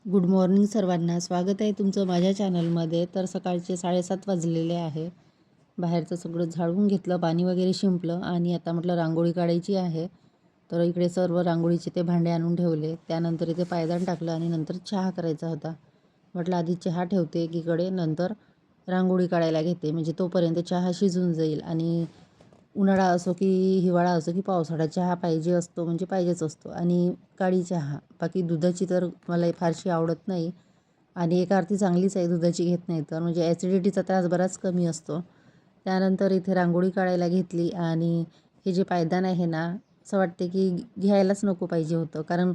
Good morning सर्वांना. स्वागत आहे तुमचं माझ्या चॅनलमध्ये. तर सकाळचे 7:30 वाजलेले आहे. बाहेरचं सगळं झाडून घेतलं, पाणी वगैरे शिंपलं आणि आता म्हटलं रांगोळी काढायची आहे. तर इकडे सर्व रांगोळीचे ते भांडे आणून ठेवले. त्यानंतर इथे पायदान टाकलं आणि नंतर चहा करायचा होता. म्हटलं आधी चहा ठेवते एकीकडे, नंतर रांगोळी काढायला घेते. म्हणजे तोपर्यंत चहा शिजून जाईल. आणि उन्हाळा असो की हिवाळा असो की पावसाळा, चहा पाहिजे असतो म्हणजे पाहिजेच असतो. आणि काळी चहा, बाकी दुधाची तर मला फारशी आवडत नाही. आणि एका अर्थी चांगलीच आहे, दुधाची घेत नाही तर म्हणजे ॲसिडिटीचा त्रास बराच कमी असतो. त्यानंतर इथे रांगोळी काढायला घेतली आणि हे जे पायदान आहे ना, असं वाटते की घ्यायलाच नको पाहिजे होतं. कारण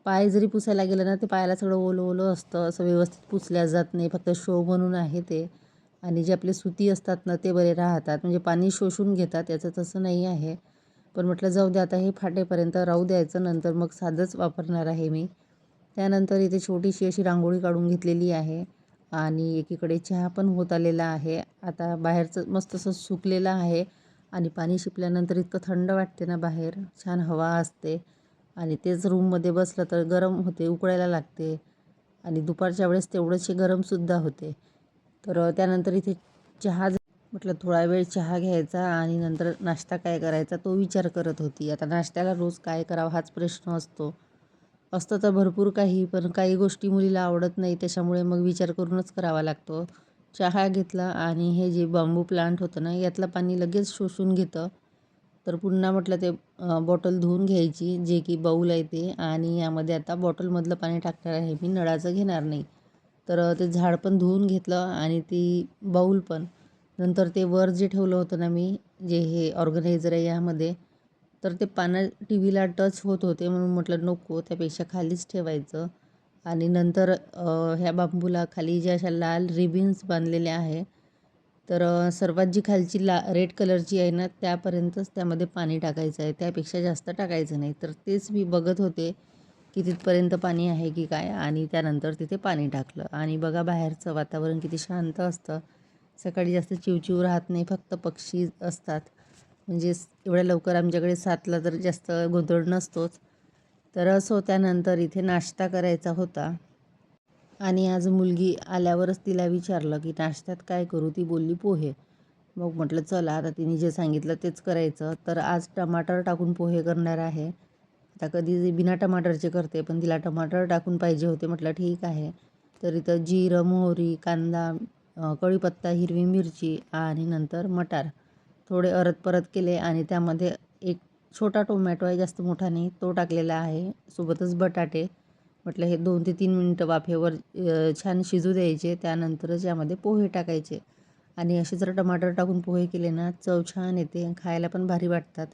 पाय जरी पुसायला गेलं ना, ते पायाला सगळं ओलं ओलं असतं, असं व्यवस्थित पुसल्या जात नाही. फक्त शो म्हणून आहे ते. आणि जे आपले सुती असतात ना, ते बरे राहतात, म्हणजे पाणी शोषून घेतात. याचं तसं नाही आहे. पण म्हटलं जाऊ दे, आता हे फाटेपर्यंत राहू द्यायचं, नंतर मग साधंच वापरणार आहे मी. त्यानंतर इथे छोटीशी अशी रांगोळी काढून घेतलेली आहे. आणि एकीकडे चहा पण होत आलेला आहे. आता बाहेरचं मस्त असं सुकलेलं आहे. आणि पाणी शिंपल्यानंतर इतकं थंड वाटते ना बाहेर, छान हवा असते. आणि तेच रूममध्ये बसलं तर गरम होते, उकळायला लागते. आणि दुपारच्या वेळेस तेवढंच गरमसुद्धा होते. तर त्यानंतर इथे म्हटलं थोडा वेळ चहा घ्यायचा आणि नंतर नाश्ता काय करायचा तो विचार करत होती. आता नाश्त्याला रोज काय करावं हाच प्रश्न असतो. असतं तर भरपूर काही, पण काही गोष्टी मुलीला आवडत नाही, त्याच्यामुळे मग विचार करूनच करावा लागतो. चहा घेतला आणि हे जे बांबू प्लांट होतं ना, यातलं पाणी लगेच शोषून घेतं. तर पुन्हा म्हटलं ते बॉटल धुवून घ्यायची, जे की बाऊल आहे ते. आणि यामध्ये आता बॉटलमधलं पाणी टाकणार आहे मी, नळाचं घेणार नाही. तर ते झाड पण धुवून घेतलं आणि ती बाऊल पण. नंतर ते वर जे ठेवलं होतं ना मी, जे हे ऑर्गनायझर आहे यामध्ये, तर ते पानं टी व्हीला टच होत होते, म्हणून म्हटलं नको, त्यापेक्षा खालीच ठेवायचं. आणि नंतर ह्या बांबूला खाली ज्या अशा लाल रिबिन्स बांधलेल्या आहे, तर सर्वात जी खालची रेड कलरची आहे ना, त्यापर्यंतच त्यामध्ये पाणी टाकायचं आहे, त्यापेक्षा जास्त टाकायचं नाही. तर तेच मी बघत होते की तिथपर्यंत पाणी आहे की काय. आणि त्यानंतर तिथे पाणी टाकलं आणि बघा बाहेरचं वातावरण किती शांत असतं. सकाळी जास्त चिवचिव राहत नाही, फक्त पक्षी असतात. म्हणजे एवढ्या लवकर आमच्याकडे 7ला तर जास्त गोंधळ नसतोच. तर असो, त्यानंतर इथे नाश्ता करायचा होता. आणि आज मुलगी आल्यावरच तिला विचारलं की नाश्त्यात काय करू, ती बोलली पोहे. मग म्हटलं चला, आता तिने जे सांगितलं तेच करायचं. तर आज टमाटर टाकून पोहे करणार आहे. आता कधी बिना टमाटरचे करते, पण तिला टमाटर टाकून पाहिजे होते. म्हटलं ठीक आहे. तर इथं जिरं, मोहरी, कांदा, कढीपत्ता, हिरवी मिरची आणि नंतर मटार थोडे परत केले. आणि त्यामध्ये एक छोटा टोमॅटो आहे, जास्त मोठा नाही, तो टाकलेला आहे. सोबतच बटाटे. म्हटलं हे 2 ते 3 मिनटं वाफेवर छान शिजू द्यायचे. त्यानंतरच यामध्ये पोहे टाकायचे. आणि असे जर टमाटर टाकून पोहे केले ना, चव छान येते, खायला पण भारी वाटतात.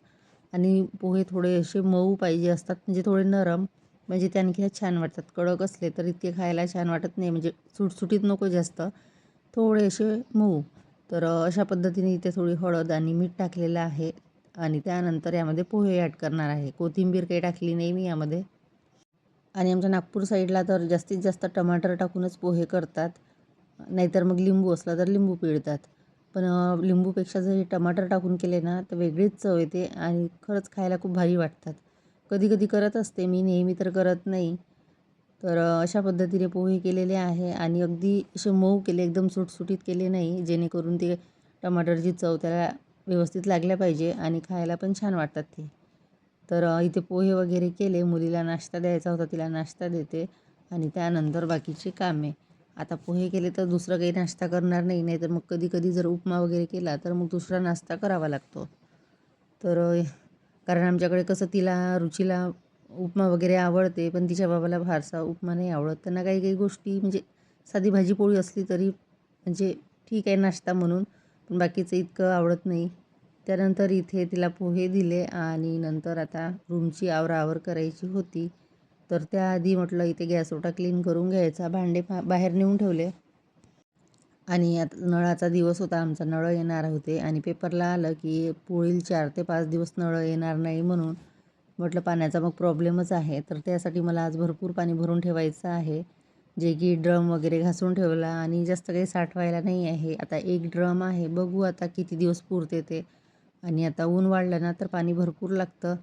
आणि पोहे थोडे असे मऊ पाहिजे असतात, म्हणजे थोडे नरम, म्हणजे ते आणखी छान वाटतात. कडक असले तर इतके खायला छान वाटत नाही, म्हणजे सुटसुटीत नको जास्त, थोडे असे मऊ. तर अशा पद्धतीने इथे थोडी हळद आणि मीठ टाकलेलं आहे. आणि त्यानंतर यामध्ये पोहे ॲड करणार आहे. कोथिंबीर काही टाकली नाही मी यामध्ये. आणि आमच्या नागपूर साईडला तर जास्तीत जास्त टमाटर टाकूनच पोहे करतात. नाहीतर मग लिंबू असला तर लिंबू पिळतात. पण लिंबूपेक्षा जर हे टमाटर टाकून केले ना, तर वेगळीच चव येते आणि खरंच खायला खूप भारी वाटतात. कधी कधी करत असते मी, नेहमी तर करत नाही. तर अशा पद्धतीने पोहे केलेले आहे. आणि अगदी असे मऊ केले, एकदम सुटसुटीत केले नाही, जेणेकरून ते टमाटरची चव त्याला व्यवस्थित लागल्या पाहिजे आणि खायला पण छान वाटतात ते. तर इथे पोहे वगैरे केले, मुलीला नाश्ता द्यायचा होता, तिला नाश्ता देते. आणि त्यानंतर बाकीची कामे. आता पोहे केले तर दुसरं काही नाश्ता करणार नाही, नाही तर मग कधी कधी जर उपमा वगैरे केला तर मग दुसरा नाश्ता करावा लागतो. तर कारण आमच्याकडे कसं तिला रुचीला उपमा वगैरे आवडते, पण तिच्या बाबाला फारसा उपमा नाही आवडत. त्यांना काही काही गोष्टी म्हणजे साधी भाजी पोळी असली तरी म्हणजे ठीक आहे नाश्ता म्हणून, पण बाकीचं इतकं आवडत नाही. त्यानंतर इथे तिला पोहे दिले आणि नंतर आता रूमची आवराआवर करायची होती. तर त्याआधी म्हटलं इथे गॅस ओटा क्लीन करून घ्यायचा, भांडे बाहेर नेऊन ठेवले. आणि आता नळाचा दिवस होता, आमचा नळ येणार होते आणि पेपरला आलं की पुढील 4 ते 5 दिवस नळ येणार नाही म्हणून. म्हटलं पाण्याचा मग प्रॉब्लेमच आहे, तर त्यासाठी मला आज भरपूर पाणी भरून ठेवायचं आहे, जे की ड्रम वगैरे घासून ठेवला आणि जास्त काही साठवायला नाही आहे. आता एक ड्रम आहे, बघू आता किती दिवस पुरते ते. आणि आता ऊन वाढलं ना तर पाणी भरपूर लागतं,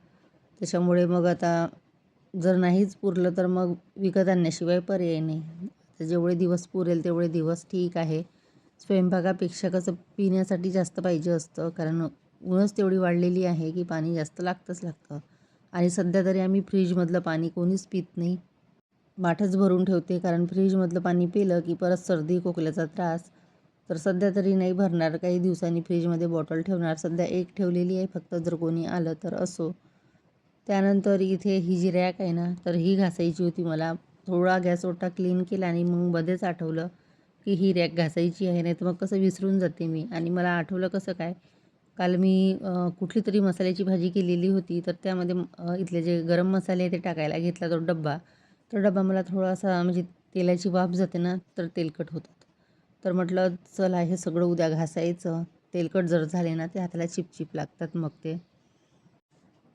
त्याच्यामुळे मग आता जर नाहीच पुरलं तर मग विकत आणण्याशिवाय पर्याय नाही. तर जेवढे दिवस पुरेल तेवढे दिवस ठीक आहे. स्वयंपाकापेक्षा कसं पिण्यासाठी जास्त पाहिजे असतं, कारण ऊनच तेवढी वाढलेली आहे की पाणी जास्त लागतंच लागतं. आणि सध्या तरी आम्ही फ्रीजमधलं पाणी कोणीच पित नाही. बाटच भरून ठेवते, कारण फ्रीजमधलं पाणी पिलं की परत सर्दी खोकल्याचा त्रास. तर सध्या तरी नाही भरणार, काही दिवसांनी फ्रीजमध्ये बॉटल ठेवणार. सध्या एक ठेवलेली आहे फक्त, जर कोणी आलं तर असो. त्यानंतर इथे ही जी रॅक आहे ना, तर ही घासायची होती मला. थोडा गॅस ओटा क्लीन केला आणि मग मध्येच आठवलं की ही रॅक घासायची आहे, नाही तर मग कसं विसरून जाते मी. आणि मला आठवलं कसं काय, काल मी कुठली तरी मसाल्याची भाजी केलेली होती, तर त्यामध्ये इथले जे गरम मसाले आहे ते टाकायला घेतला तो डब्बा. तो डब्बा मला थोडासा म्हणजे तेलाची वाफ जाते ना, तर तेलकट होतात. तर म्हटलं चला हे सगळं उद्या घासायचं. तेलकट जर झाले ना ते हाताला चिपचिप लागतात मग ते.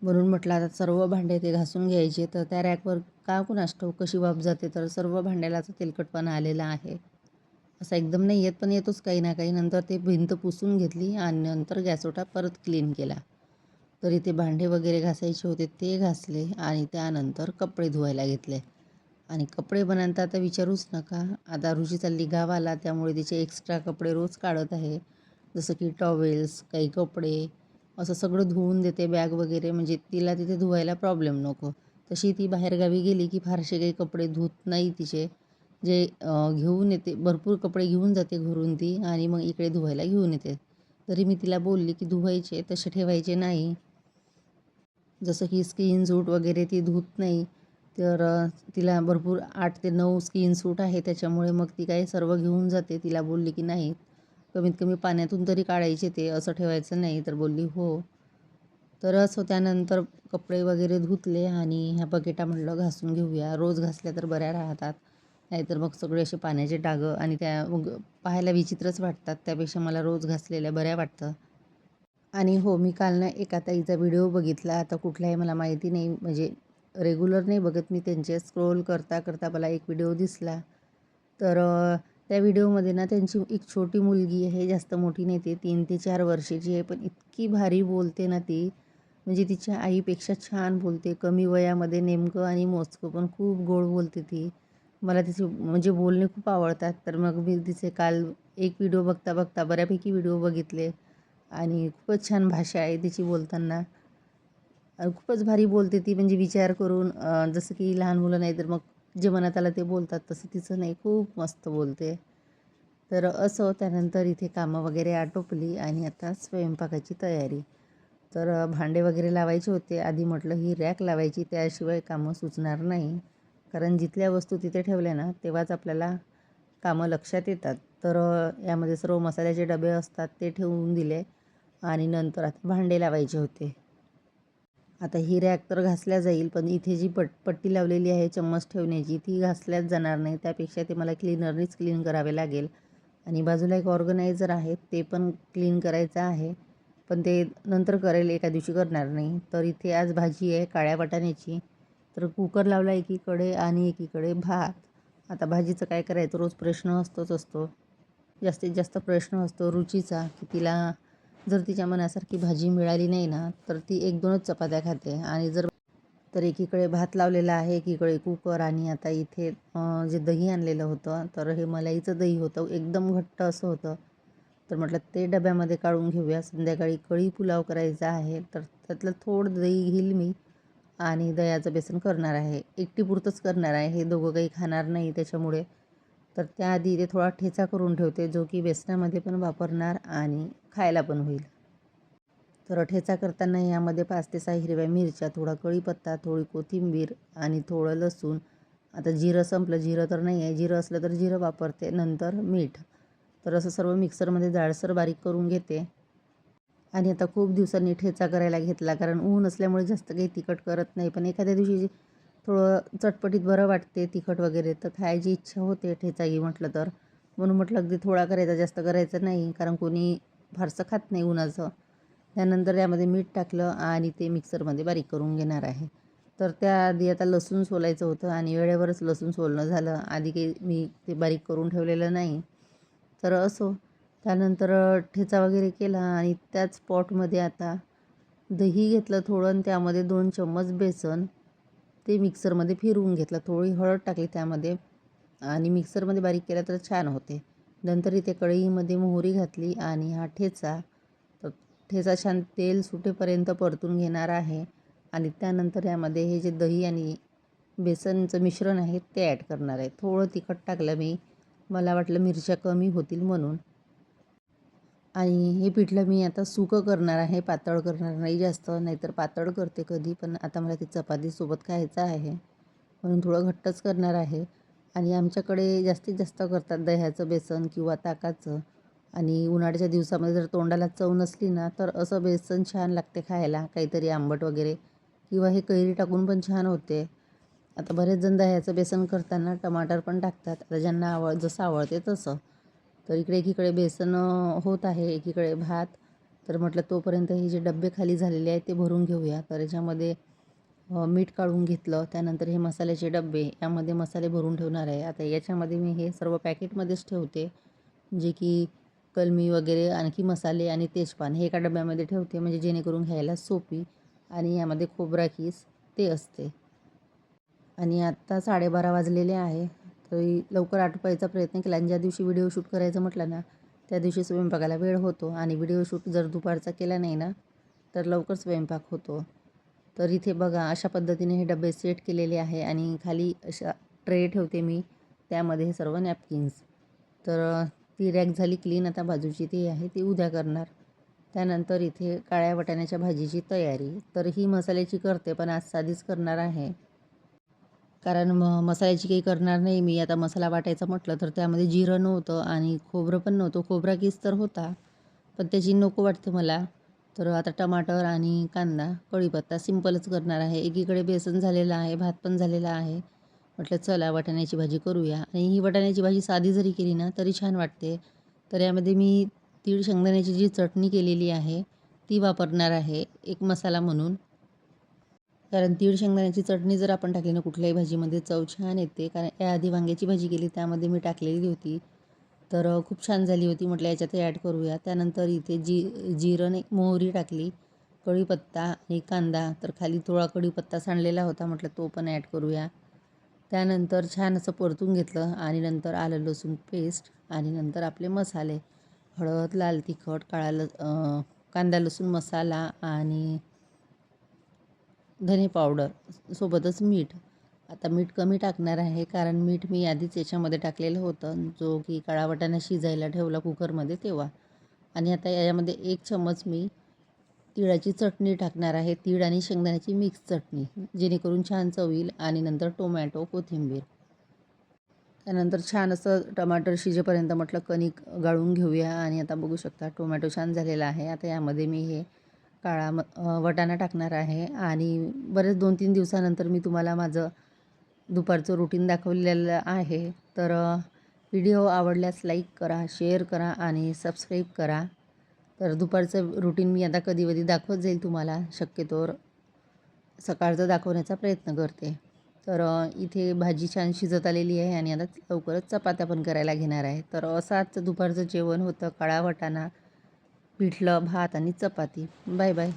म्हणून म्हटलं आता सर्व भांडे ते घासून घ्यायचे. तर त्या रॅकवर का कुणास ठाऊक कशी वाफ जाते, तर सर्व भांड्याला असं तेलकटपणा आलेला आहे. असा एकदम नाही येत, पण येतोच काही ना काही. नंतर ते भिंत पुसून घेतली आणि नंतर गॅसओटा परत क्लीन केला. तर इथे भांडे वगैरे घासायचे होते ते घासले आणि त्यानंतर कपडे धुवायला घेतले. आणि कपडे बनांत आता विचारूच नका. आता रुची चालली गावाला, त्यामुळे तिचे एक्स्ट्रा कपडे रोज काढत आहे. जसं की टॉवेल्स, काही कपडे असं सगळं धुवून देते, बॅग वगैरे, म्हणजे तिला तिथे धुवायला प्रॉब्लेम नको. तशी ती बाहेरगावी गेली की फारसे काही कपडे धुत नाही तिचे. जे घेऊन येते, भरपूर कपडे घेऊन जाते घरून ती आणि मग इकडे धुवायला घेऊन येते. तरी मी तिला बोलली की धुवायचे तसे ठेवायचे नाही. जसं की स्किन सूट वगैरे ती धुत नाही. तर तिला भरपूर 8 ते 9 स्किन सूट आहे, त्याच्यामुळे मग ती काही सर्व घेऊन जाते. तिला बोलली की नाही, कमीत कमी पाण्यातून तरी काढायचे ते, असं ठेवायचं नाही. तर बोलली हो. तर असं त्यानंतर कपडे वगैरे धुतले आणि ह्या बकेटा म्हटलं घासून घेऊया. रोज घासल्या तर बऱ्या राहतात. नाहीतर मग सगळे असे पाण्याचे डागं आणि त्या मग पाहायला विचित्रच वाटतात. त्यापेक्षा मला रोज घासलेल्या बऱ्या वाटतं. आणि हो, मी काल ना एका ताईचा व्हिडिओ बघितला. आता कुठला आहे मला माहिती नाही, म्हणजे रेग्युलर नाही बघत मी त्यांचे. स्क्रोल करता करता मला एक व्हिडिओ दिसला. तर त्या व्हिडिओमध्ये ना त्यांची एक छोटी मुलगी आहे, जास्त मोठी नाही, ती 3 ते 4 वर्षाची आहे. पण इतकी भारी बोलते ना ती, म्हणजे तिच्या आईपेक्षा छान बोलते. कमी वयामध्ये नेमकं आणि मोजकं पण खूप गोड बोलते ती. मला तिचे म्हणजे बोलणे खूप आवडतात. तर मग मी तिचे काल एक व्हिडिओ बघता बघता बऱ्यापैकी व्हिडिओ बघितले आणि खूपच छान भाषा आहे तिची बोलताना. खूपच भारी बोलते ती, म्हणजे विचार करून, जसं की लहान मुलं नाही तर मग जे मनात आलं ते बोलतात, तसं तिचं नाही, खूप मस्त बोलते. तर असं त्यानंतर इथे कामं वगैरे आटोपली आणि आता स्वयंपाकाची तयारी. तर भांडे वगैरे लावायचे होते. आधी म्हटलं ही रॅक लावायची, त्याशिवाय कामं सुचणार नाही. कारण जिथल्या वस्तू तिथे ठेवल्या ना, तेव्हाच आपल्याला कामं लक्षात येतात. तर यामध्ये सर्व मसाल्याचे डबे असतात ते ठेवून दिले आणि नंतर आता भांडे लावायचे होते. आता ही रॅक तर घासल्या जाईल, पण इथे जी पट्टी लावलेली आहे चम्मच ठेवण्याची, ती घासल्याच जाणार नाही. त्यापेक्षा ते मला क्लीनरनीच क्लीन करावे लागेल. आणि बाजूला एक ऑर्गनायझर आहे, ते पण क्लीन करायचं आहे. पण ते नंतर करेल, एका दिवशी करणार नाही. तर इथे आज भाजी आहे काळ्या वाटाण्याची. तर कुकर लावला एकीकडे आणि एकीकडे भात. आता भाजीचं काय करायचं, रोज प्रश्न असतो. जास्तीत जास्त प्रश्न असतो रुचीचा, की तिला जर तिच्या मनासारखी भाजी मिळाली नाही ना, तर ती 1-2च चपात्या खाते. आणि जर तर एकीकडे भात लावलेला आहे, एकीकडे कुकर. आणि आता इथे जे दही आणलेलं होतं, तर हे मलाईचं दही होतं, एकदम घट्ट असं होतं. तर म्हटलं ते डब्यामध्ये काढून घेऊया. संध्याकाळी कढी पुलाव करायचा आहे, तर त्यातलं थोडं दही घेईल मी आणि दह्याचं बेसन करणार आहे. एकटीपुरतंच करणार आहे, हे दोघं काही खाणार नाही त्याच्यामुळे. तर त्याआधी इथे थोडा ठेचा करून ठेवते, जो की बेसनामध्ये पण वापरणार आणि खायला पण होईल. तर ठेचा करताना यामध्ये 5 ते 6 हिरव्या मिरच्या, थोडा कढीपत्ता, थोडी कोथिंबीर आणि थोडं लसूण. आता जिरं संपलं, जिरं तर नाही आहे, जिरं असलं तर जिरं वापरते. नंतर मीठ. तर असं सर्व मिक्सरमध्ये जाडसर बारीक करून घेते. आणि आता खूप दिवसांनी ठेचा करायला घेतला, कारण ऊन असल्यामुळे जास्त काही तिखट करत नाही. पण एखाद्या दिवशी थोडं चटपटीत बरं वाटते, तिखट वगैरे तर खायची इच्छा होते ठेचा घे म्हटलं तर. म्हणून म्हटलं अगदी थोडा करायचा, जास्त करायचं नाही, कारण कोणी फारसं खात नाही उन्हाचं. त्यानंतर यामध्ये मीठ टाकलं आणि ते मिक्सरमध्ये बारीक करून घेणार आहे. तर त्याआधी आता लसूण सोलायचं होतं आणि वेळेवरच लसूण सोलणं झालं. आधी काही मी ते बारीक करून ठेवलेलं नाही. तर असो, त्यानंतर ठेचा वगैरे केला आणि त्याच पॉटमध्ये आता दही घेतलं थोडं आणि त्यामध्ये 2 चम्मच बेसन, ते मिक्सरमध्ये फिरवून घेतलं. थोडी हळद टाकली त्यामध्ये आणि मिक्सरमध्ये बारीक केलं तर छान होते. नंतर इथे कढईमध्ये मोहरी घातली आणि हा ठेचा, तर ठेचा छान तेल सुटेपर्यंत परतून घेणार आहे. आणि त्यानंतर यामध्ये हे जे दही आणि बेसनचं मिश्रण आहे ते ॲड करणार आहे. थोडं तिखट टाकलं मी, मला वाटलं मिरच्या कमी होतील म्हणून. आणि हे पिठलं मी आता सुकं करणार आहे, पातळ करणार नाही जास्त, नाहीतर पातळ करते कधी, पण आता मला ते चपातीसोबत खायचं आहे म्हणून थोडं घट्टच करणार आहे. आणि आमच्याकडे जास्तीत जास्त करतात दह्याचं बेसन किंवा ताकाचं. आणि उन्हाळ्याच्या दिवसामध्ये जर तोंडाला चव नसली ना, तर असं बेसन छान लागते खायला, काहीतरी आंबट वगैरे, किंवा हे कैरी टाकून पण छान होते. आता बरेच जण दह्याचं बेसन करताना टमाटर पण टाकतात, आता ज्यांना जसं आवडते तसं. तर इकडे एकीकडे बेसन होत आहे, एकीकडे भात. तर म्हटलं तोपर्यंत हे जे डबे खाली झालेले आहेत ते भरून घेऊया. तर याच्यामध्ये मीठ काढून घेतलं. त्यानंतर हे मसाल्याचे डबे, यामध्ये मसाले भरून ठेवणार आहे. आता याच्यामध्ये मी हे सर्व पॅकेटमध्येच ठेवते, जे की कलमी वगैरे, आणखी मसाले आणि तेजपान हे एका डब्यामध्ये ठेवते, म्हणजे जेणेकरून घ्यायला सोपी. आणि यामध्ये खोबरा कीस ते असते. आणि आत्ता 12:30 वाजलेले आहे. तरी लवकर आटपायचा प्रयत्न केला आणि ज्या दिवशी व्हिडिओ शूट करायचं म्हटलं ना, त्या दिवशी स्वयंपाकाला वेळ होतो. आणि व्हिडिओ शूट जर दुपारचा केला नाही ना, तर लवकर स्वयंपाक होतो. तर इथे बघा अशा पद्धतीने हे डबे सेट केलेले आहे आणि खाली अशा ट्रे ठेवते मी, त्यामध्ये हे सर्व नॅपकिन्स. तर ती रॅक झाली क्लीन. आता बाजूची ती आहे ती उद्या करणार. त्यानंतर इथे काळ्या वाटाण्याच्या भाजीची तयारी. तर ही मसाल्याची करते, पण आज साधीच करणार आहे. कारण मसाल्याची काही करणार नाही मी. आता मसाला वाटायचा म्हटलं तर त्यामध्ये जिरं नव्हतं आणि खोबरं पण नव्हतं. खोबरा कीस तर होता, पण त्याची नको वाटते मला. तर आता टमाटर आणि कांदा, कढीपत्ता सिंपलच करणार आहे. एकीकडे बेसन झालेलं आहे, भात पण झालेला आहे. म्हटलं चला वाटाण्याची भाजी करूया. आणि ही वाटाण्याची भाजी साधी जरी केली ना तरी छान वाटते. तर यामध्ये मी तीळ शेंगदाण्याची जी चटणी केलेली आहे ती वापरणार आहे एक मसाला म्हणून. कारण तीळ शेंगदाण्याची चटणी जर आपण टाकली ना कुठल्याही भाजीमध्ये, चव छान येते. कारण याआधी वांग्याची भाजी केली त्यामध्ये मी टाकलेली होती, तर खूप छान झाली होती. म्हटलं याच्यातही ॲड करूया. त्यानंतर इथे जिरं नाही, मोहरी टाकली, कढीपत्ता आणि कांदा. तर खाली थोडा कढीपत्ता सांडलेला होता, म्हटलं तो पण ॲड करूया. त्यानंतर छान असं परतून घेतलं आणि नंतर आलं लसूण पेस्ट आणि नंतर आपले मसाले, हळद, लाल तिखट, कांदा लसूण मसाला आणि धने पावडर, सोबतच मीठ. आता मीठ कमी टाकणार आहे, कारण मीठ मी आधीच याच्यामध्ये टाकलेलं होतं, जो की काळा वाटाणा शिजायला ठेवला कुकरमध्ये तेव्हा. आणि आता याच्यामध्ये 1 चम्मच मी तिळाची चटणी टाकणार आहे, तीळ आणि शेंगदाण्याची मिक्स चटणी, जेणेकरून छान चव येईल. आणि नंतर टोमॅटो, कोथिंबीर. त्यानंतर छान असं टमाटर शिजेपर्यंत म्हटलं कणिक गाळून घेऊया. आणि आता बघू शकता टोमॅटो छान झालेला आहे. आता यामध्ये मी हे वाटाणा टाकणार आहे. आणि बरेच 2-3 दिवसानंतर मी तुम्हाला माझं दुपारचं रुटीन दाखवलेलं आहे. तर व्हिडिओ आवडल्यास लाईक करा, शेअर करा आणि सबस्क्राईब करा. तर दुपारचं रुटीन मी आता कधी-कधी दाखवत जाईल तुम्हाला, शक्यतोवर सकाळचं दाखवण्याचा प्रयत्न करते. तर इथे भाजी छान शिजत आलेली आहे आणि आता लवकरच चपात्या पण करायला घेणार आहे. तर असं आजचं दुपारचं जेवण होतं, काळा वाटाणा, पिठलं, भात आणि चपाती. Bye bye.